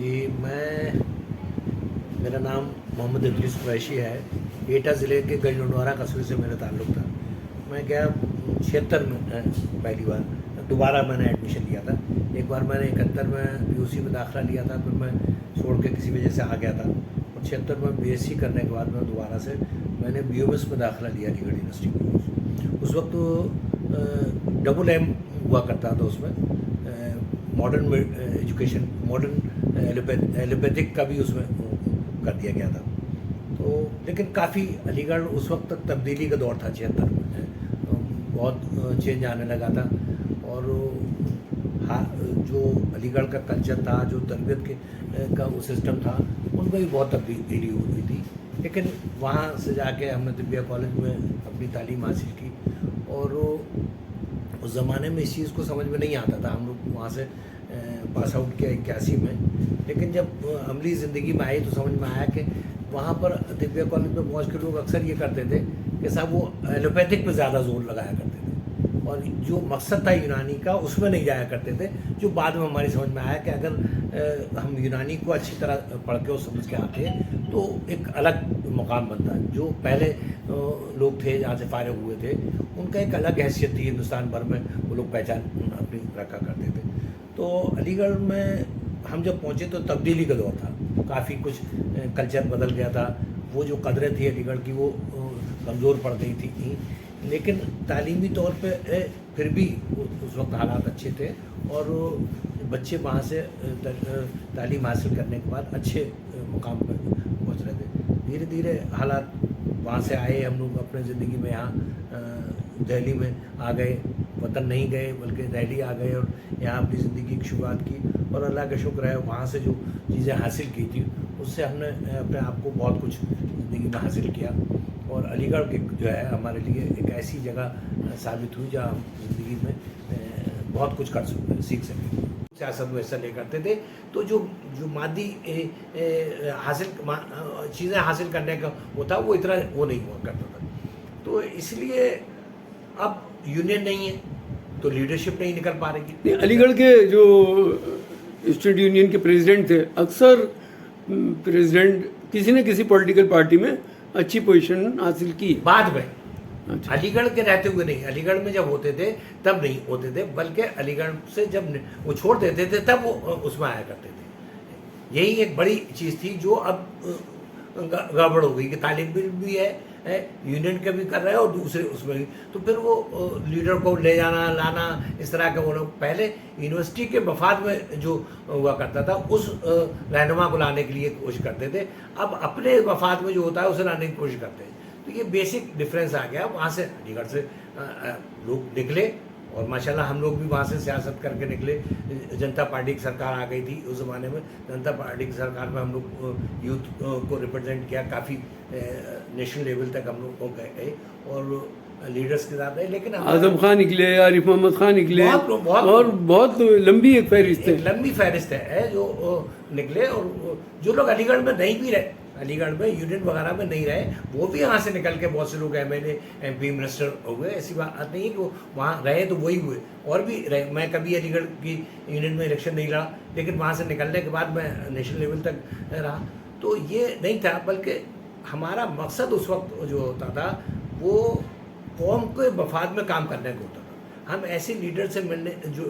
जी, मेरा नाम मोहम्मद इदरीस कुरैशी है। एटा ज़िले के गजनोडवारा कस्बे से मेरा ताल्लुक़ था। मैं गया 76 में पहली बार, दोबारा मैंने एडमिशन लिया था। एक बार मैंने 71 में पीयूसी में दाखिला लिया था, फिर मैं छोड़ के किसी वजह से आ गया था। और 76 में बीएससी करने के बाद में दोबारा से मैंने बीओएस में दाखिला लिया अलीगढ़ यूनिवर्सिटी में। उस वक्त तो डबल एम हुआ करता था उसमें, मॉडर्न एजुकेशन, मॉडर्न एलोपैथिक का भी उसमें कर दिया गया था। तो लेकिन काफ़ी अलीगढ़ उस वक्त तक तब्दीली का दौर था 76 में, बहुत चेंज आने लगा था। और हाँ, जो अलीगढ़ का कल्चर था, जो तरबियत के का वो सिस्टम था, उनमें भी बहुत तब्दीली हुई थी। लेकिन वहाँ से जाके हमने तिब्बिया कॉलेज में अपनी तालीम हासिल की। और उस ज़माने में इस चीज़ को समझ में नहीं आता था। हम लोग वहाँ से पास आउट किया 81 में। लेकिन जब अमली ज़िंदगी में आई तो समझ में आया कि वहाँ पर तिब्बिया कॉलेज में पहुँच के लोग अक्सर ये करते थे कि साहब वो एलोपैथिक पे ज़्यादा जोर लगाया करते थे, और जो मकसद था यूनानी का उसमें नहीं जाया करते थे। जो बाद में हमारी समझ में आया कि अगर हम यूनानी को अच्छी तरह पढ़ के और समझ के आते हैं तो एक अलग मुकाम बनता है। जो पहले लोग थे जहाँ से फारिग हुए थे, उनका एक अलग हैसियत थी, हिंदुस्तान भर में वो लोग पहचान अपनी रखा करते थे। तो अलीगढ़ में हम जब पहुँचे तो तब्दीली का दौर था, काफ़ी कुछ कल्चर बदल गया था। वो जो कदरें थी अलीगढ़ की वो कमज़ोर पड़ गई थी। लेकिन तालीमी तौर पे फिर भी उस वक्त हालात अच्छे थे, और बच्चे वहाँ से तालीम हासिल करने के बाद अच्छे मुकाम पर पहुँच रहे थे। धीरे धीरे हालात वहाँ से आए, हम लोग अपने ज़िंदगी में यहाँ दिल्ली में आ गए, वतन नहीं गए बल्कि दिल्ली आ गए और यहाँ अपनी ज़िंदगी की शुरुआत की। और अल्लाह का शुक्र है, वहाँ से जो चीज़ें हासिल की थी उससे हमने अपने आप को बहुत कुछ ज़िंदगी में हासिल किया। और अलीगढ़ के जो है हमारे लिए एक ऐसी जगह साबित हुई जहाँ हम ज़िंदगी में बहुत कुछ सीख सकें। सियासत में हिस्सा ले करते थे तो जो जो मादी चीज़ें हासिल करने का होता वो इतना वो नहीं हुआ करता था। तो इसलिए अब यूनियन नहीं है तो लीडरशिप नहीं निकल पा रही। अलीगढ़ के जो स्टूडेंट यूनियन के प्रेसिडेंट थे, अक्सर प्रेसिडेंट किसी न किसी पॉलिटिकल पार्टी में अच्छी पोजीशन हासिल की बाद में। अच्छा। अलीगढ़ के रहते हुए नहीं, अलीगढ़ में जब होते थे तब नहीं होते थे, बल्कि अलीगढ़ से जब वो छोड़ देते थे तब वो उसमें आया करते थे। यही एक बड़ी चीज़ थी जो अब गड़बड़ हो गई कि तालिब भी है यूनियन का भी कर रहे हैं और दूसरे उसमें भी। तो फिर वो लीडर को ले जाना लाना इस तरह के वो लोग पहले यूनिवर्सिटी के मफाद में जो हुआ करता था उस रहनुमा को लाने के लिए कोशिश करते थे। अब अपने मफाद में जो होता है उसे लाने की कोशिश करते हैं। तो ये बेसिक डिफरेंस आ गया। वहाँ से अलीगढ़ से लोग निकले और माशाल्लाह हम लोग भी वहाँ से सियासत करके निकले। जनता पार्टी की सरकार आ गई थी उस ज़माने में। जनता पार्टी की सरकार में हम लोग यूथ को रिप्रेजेंट किया, काफ़ी नेशनल लेवल तक हम लोग को गए और लीडर्स के साथ रहे। लेकिन आजम खान निकले, आरिफ मोहम्मद खान निकले, और बहुत लंबी एक फहरिस्त है, लंबी फहरिस्त है जो निकले। और जो लोग अलीगढ़ में नहीं भी रहे, अलीगढ़ में यूनियन वगैरह में नहीं रहे, वो भी यहाँ से निकल के बहुत से लोग एमएलए एमपी मिनिस्टर हो गए। ऐसी बात नहीं है कि वो वहाँ रहे तो वही हुए, और भी रहे। मैं कभी अलीगढ़ की यूनियन में इलेक्शन नहीं लड़ा, लेकिन वहाँ से निकलने के बाद मैं नेशनल लेवल तक रहा। तो ये नहीं था, बल्कि हमारा मकसद उस वक्त जो होता था वो कौम के मफाद में काम करने का होता था। हम ऐसे लीडर से मिलने जो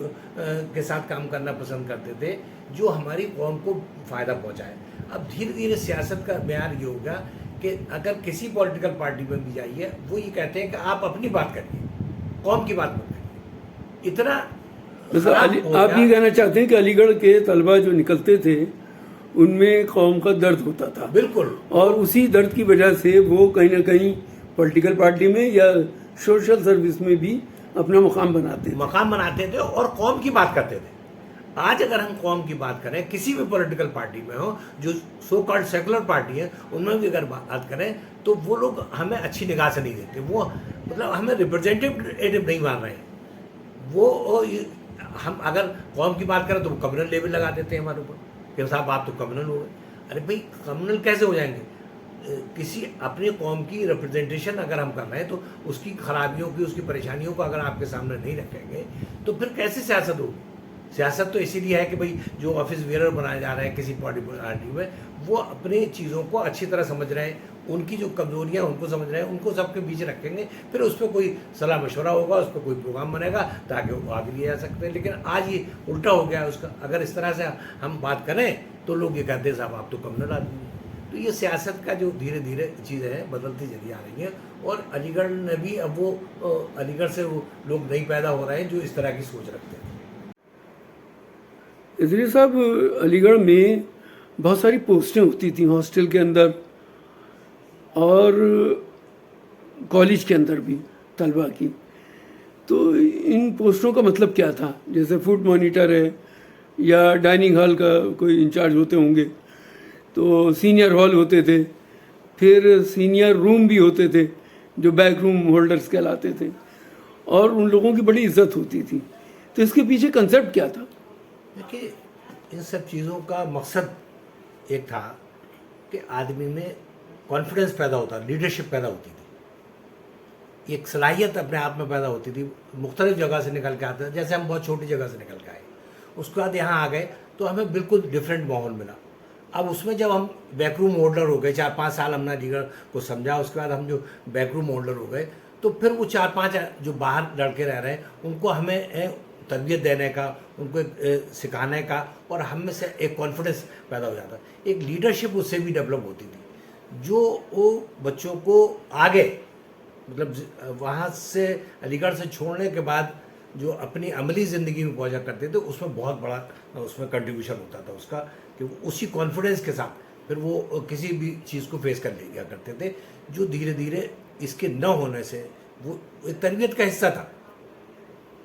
के साथ काम करना पसंद करते थे जो हमारी कौम को फ़ायदा पहुँचाए। अब धीरे धीरे सियासत का म्यार ये होगा कि अगर किसी पॉलिटिकल पार्टी में भी जाइए, वो ये कहते हैं कि आप अपनी बात करिए, कौम की बात मत करिए। इतना मतलब आप ये कहना चाहते हैं कि अलीगढ़ के तलबा जो निकलते थे उनमें कौम का दर्द होता था। बिल्कुल। और उसी दर्द की वजह से वो कहीं ना कहीं पॉलिटिकल पार्टी में या सोशल सर्विस में भी अपना मकाम बनाते थे और कौम की बात करते थे। आज अगर हम कौम की बात करें, किसी भी पॉलिटिकल पार्टी में हो, जो सो कॉल्ड सेकुलर पार्टी है, उनमें भी अगर बात करें तो वो लोग हमें अच्छी निगाह से नहीं देखते। वो मतलब हमें रिप्रेजेंटेटिव नहीं मान रहे हैं। वो हम अगर कौम की बात करें तो वो कम्युनल लेवल लगा देते हैं हमारे ऊपर कि साहब आप तो कम्युनल हो गए। अरे भाई, कम्युनल कैसे हो जाएंगे? किसी अपनी कौम की रिप्रेजेंटेशन अगर हम कर रहे हैं तो उसकी खराबियों की, उसकी परेशानियों को अगर आपके सामने नहीं रखेंगे तो फिर कैसे सियासत होगी? सियासत तो इसीलिए है कि भाई जो ऑफिस वेयर बनाए जा रहे हैं किसी पार्टी में, वो अपने चीज़ों को अच्छी तरह समझ रहे हैं, उनकी जो कमजोरियां उनको समझ रहे हैं, उनको सबके बीच रखेंगे, फिर उस पर कोई सलाह मशवरा होगा, उस पर कोई प्रोग्राम बनेगा ताकि वो आगे लिए जा सकते हैं। लेकिन आज ये उल्टा हो गया है उसका। अगर इस तरह से हम बात करें तो लोग ये कहते हैं साहब आप तो कमनर आदमी हैं। तो ये सियासत का जो धीरे धीरे चीज़ें हैं बदलती चली आ रही हैं, और अलीगढ़ में भी अब वो अलीगढ़ से वो लोग नहीं पैदा हो रहे हैं जो इस तरह की सोच रखते हैं। इसलिए साहब, अलीगढ़ में बहुत सारी पोस्टें होती थी हॉस्टल के अंदर और कॉलेज के अंदर भी तलबा की। तो इन पोस्टों का मतलब क्या था? जैसे फूड मॉनिटर है या डाइनिंग हॉल का कोई इंचार्ज होते होंगे, तो सीनियर हॉल होते थे, फिर सीनियर रूम भी होते थे जो बैक रूम होल्डर्स कहलाते थे, और उन लोगों की बड़ी इज्जत होती थी। तो इसके पीछे कंसेप्ट क्या था? देखिए, इन सब चीज़ों का मकसद एक था कि आदमी में कॉन्फिडेंस पैदा होता, लीडरशिप पैदा होती थी, एक सलाहियत अपने आप में पैदा होती थी। मुख्तलिफ जगह से निकल के आते थे, जैसे हम बहुत छोटी जगह से निकल के आए, उसके बाद यहाँ आ गए तो हमें बिल्कुल डिफरेंट माहौल मिला। अब उसमें जब हम बैकरूम होल्डर हो गए, 4-5 साल हमने अलीगढ़ को समझा, उसके बाद हम जो बैकरूम होल्डर हो गए, तो फिर वो 4-5 जो बाहर लड़के रह रहे हैं उनको हमें तरबियत देने का, उनको सिखाने का, और हम में से एक कॉन्फिडेंस पैदा हो जाता, एक लीडरशिप उससे भी डेवलप होती थी, जो वो बच्चों को आगे मतलब वहाँ से अलीगढ़ से छोड़ने के बाद जो अपनी अमली ज़िंदगी में पहुँचा करते थे, उसमें बहुत बड़ा उसमें कंट्रीब्यूशन होता था उसका, कि उसी कॉन्फिडेंस के साथ फिर वो किसी भी चीज़ को फेस कर लिया करते थे, जो धीरे धीरे इसके न होने से वो एक तरबियत का हिस्सा था,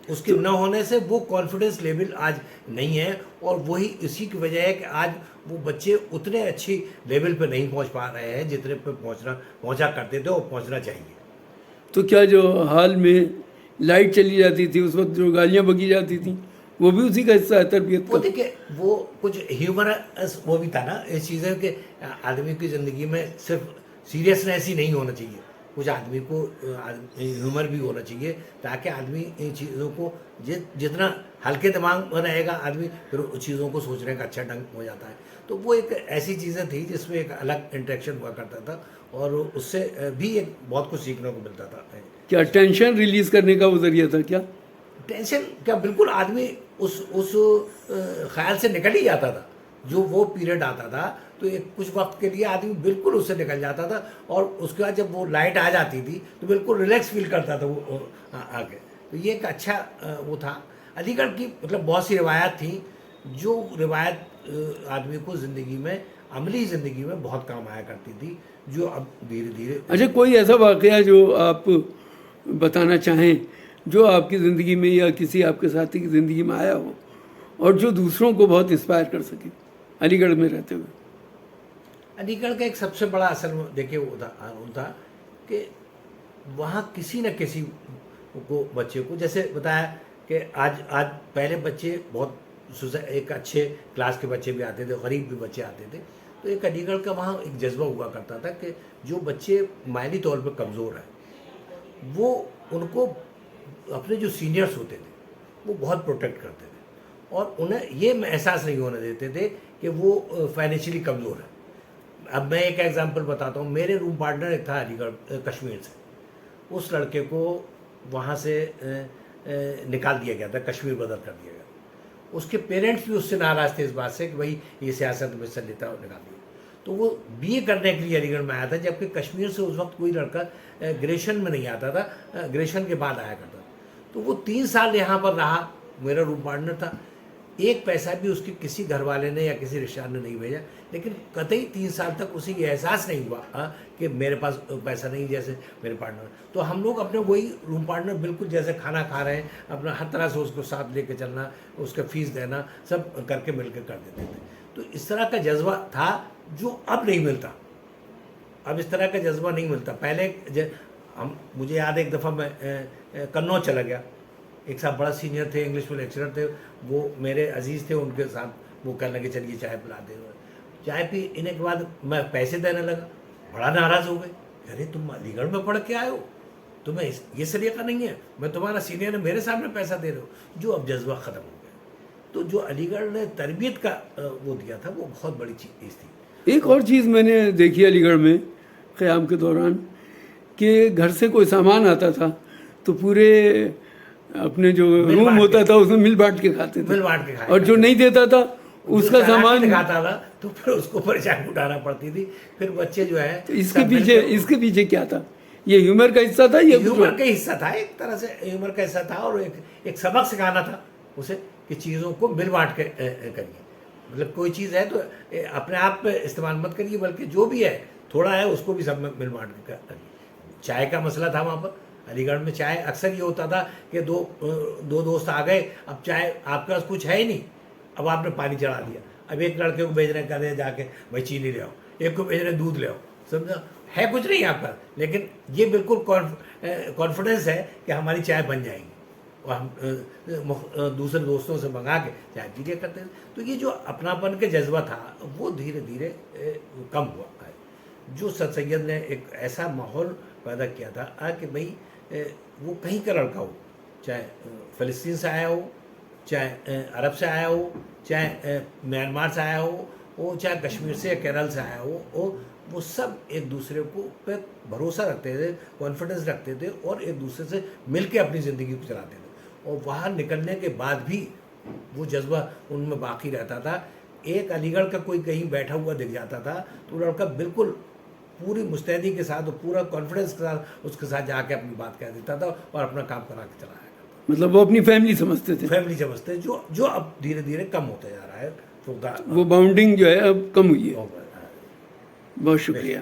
उसके न होने से वो कॉन्फिडेंस लेवल आज नहीं है, और वही इसी की वजह है कि आज वो बच्चे उतने अच्छी लेवल पे नहीं पहुंच पा रहे हैं जितने पे पहुंचा करते थे और पहुंचना चाहिए। तो क्या जो हाल में लाइट चली जाती थी उस वक्त जो गालियाँ बकी जाती थी, वो भी उसी का हिस्सा है तरबियत वो का? देखिए, वो कुछ ह्यूमरस वो भी था ना, इस चीज़ें के आदमी की ज़िंदगी में सिर्फ सीरियसनेस ही नहीं होना चाहिए, कुछ आदमी को ह्यूमर भी होना चाहिए, ताकि आदमी इन चीज़ों को जितना हल्के दिमाग में रहेगा आदमी, फिर उन चीज़ों को सोचने का अच्छा ढंग हो जाता है। तो वो एक ऐसी चीज़ें थी जिसमें एक अलग इंटरेक्शन हुआ करता था, और उससे भी एक बहुत कुछ सीखने को मिलता था। क्या टेंशन रिलीज करने का वो जरिया था क्या? टेंशन क्या, बिल्कुल आदमी उस ख्याल से निकल ही जाता था। जो वो पीरियड आता था तो एक कुछ वक्त के लिए आदमी बिल्कुल उससे निकल जाता था, और उसके बाद जब वो लाइट आ जाती थी तो बिल्कुल रिलैक्स फील करता था वो आके। तो ये एक अच्छा वो था। अलीगढ़ की मतलब बहुत सी रिवायत थी, जो रिवायत आदमी को ज़िंदगी में, अमली ज़िंदगी में बहुत काम आया करती थी, जो अब धीरे धीरे। अच्छा, कोई ऐसा वाकया जो आप बताना चाहें जो आपकी ज़िंदगी में या किसी आपके साथी की ज़िंदगी में आया हो और जो दूसरों को बहुत इंस्पायर कर सके अलीगढ़ में रहते हुए? अलीगढ़ का एक सबसे बड़ा असर देखिए वो था कि वहाँ किसी न किसी को बच्चे को, जैसे बताया कि आज पहले बच्चे बहुत एक अच्छे क्लास के बच्चे भी आते थे, गरीब भी बच्चे आते थे, तो एक अलीगढ़ का वहाँ एक जज्बा हुआ करता था कि जो बच्चे माली तौर पर कमज़ोर हैं वो उनको अपने जो सीनियर्स होते थे वो बहुत प्रोटेक्ट करते थे, और उन्हें ये एहसास नहीं होने देते थे कि वो फाइनेंशियली कमज़ोर है। अब मैं एक एग्जांपल बताता हूँ। मेरे रूम पार्टनर एक था अलीगढ़ कश्मीर से, उस लड़के को वहाँ से निकाल दिया गया था, कश्मीर बदल कर दिया गया। उसके पेरेंट्स भी उससे नाराज़ थे इस बात से कि भाई ये सियासत में हिस्सा लेता है, निकाल दिया। तो वो बीए करने के लिए अलीगढ़ में आया था, जबकि कश्मीर से उस वक्त कोई लड़का ग्रेजुएशन में नहीं आता था, ग्रेजुएशन के बाद आया करता। तो वो 3 साल यहाँ पर रहा, मेरा रूम पार्टनर था। एक पैसा भी उसके किसी घर वाले ने या किसी रिश्तेदार ने नहीं भेजा, लेकिन कतई 3 साल तक उसे ये एहसास नहीं हुआ कि मेरे पास पैसा नहीं, जैसे मेरे पार्टनर। तो हम लोग अपने वही रूम पार्टनर बिल्कुल जैसे खाना खा रहे हैं, अपना हर तरह से उसको साथ लेके चलना, उसका फीस देना, सब करके मिलकर कर देते थे। तो इस तरह का जज्बा था जो अब नहीं मिलता। अब इस तरह का जज्बा नहीं मिलता। पहले मुझे याद है एक दफ़ा मैं कन्नौज चला गया, एक साहब बड़ा सीनियर थे, इंग्लिश में लेक्चरर थे, वो मेरे अजीज़ थे, उनके साथ वो कहने लगे चलिए चाय पिला दे। चाय पीने के बाद मैं पैसे देने लगा, बड़ा नाराज़ हो गए, अरे तुम अलीगढ़ में पढ़ के आए हो, तुम्हें ये सलीका नहीं है, मैं तुम्हारा सीनियर है, मेरे सामने पैसा दे रहे हो। जो अब जज्बा ख़त्म हो गया। तो जो अलीगढ़ ने तरबियत का वो दिया था, वो बहुत बड़ी चीज़ थी। एक और चीज़ मैंने देखी अलीगढ़ में क़याम के दौरान कि घर से कोई सामान आता था तो पूरे अपने जो रूम होता था उसमें मिल बांट के खाते थे, मिल बांट के खाते और जो नहीं देता था उसका सामान खाता था तो फिर उसको परेशानी उठाना पड़ती थी। फिर बच्चे जो है, तो इसके पीछे क्या था? ये ह्यूमर का हिस्सा था? ये ह्यूमर का हिस्सा था, एक तरह से ह्यूमर का हिस्सा था, और एक सबक सिखाना था उसे कि चीज़ों को मिल बांट के करिए। मतलब कोई चीज़ है तो अपने आप पे इस्तेमाल मत करिए, बल्कि जो भी है थोड़ा है उसको भी सब में मिल बांट के करिए। चाय का मसला था वहाँ पर अलीगढ़ में। चाय अक्सर ये होता था कि दो दोस्त आ गए, अब चाय आपके पास कुछ है ही नहीं, अब आपने पानी चढ़ा दिया। अब एक लड़के को भेज रहे हैं, कहते जाके भाई चीनी ले आओ, एक को भेज रहे हैं दूध ले आओ, समझा, है कुछ नहीं आपका, लेकिन ये बिल्कुल कॉन्फिडेंस है कि हमारी चाय बन जाएगी, और हम दूसरे दोस्तों से मंगा के चाय पी लिया करते थे। तो ये जो अपनापन के जज्बा था वो धीरे धीरे कम हुआ है। जो सर सैयद ने एक ऐसा माहौल पैदा किया था कि भाई वो कहीं का लड़का हो, चाहे फ़लस्तीन से आया हो, चाहे अरब से आया हो, चाहे म्यांमार से आया हो, चाहे कश्मीर से या केरल से आया हो, वो सब एक दूसरे को पे भरोसा रखते थे, कॉन्फिडेंस रखते थे, और एक दूसरे से मिल के अपनी ज़िंदगी को चलाते थे। और बाहर निकलने के बाद भी वो जज्बा उनमें बाकी रहता था। एक अलीगढ़ का कोई कहीं बैठा हुआ दिख जाता था तो लड़का बिल्कुल पूरी मुस्तैदी के साथ और पूरा कॉन्फिडेंस के साथ उसके साथ जाके अपनी बात कह देता था और अपना काम करा के चला आया करता। मतलब वो अपनी फैमिली समझते थे। फैमिली समझते, जो अब धीरे धीरे कम होता जा रहा है। वो बाउंडिंग जो है अब कम हुई है। बहुत शुक्रिया।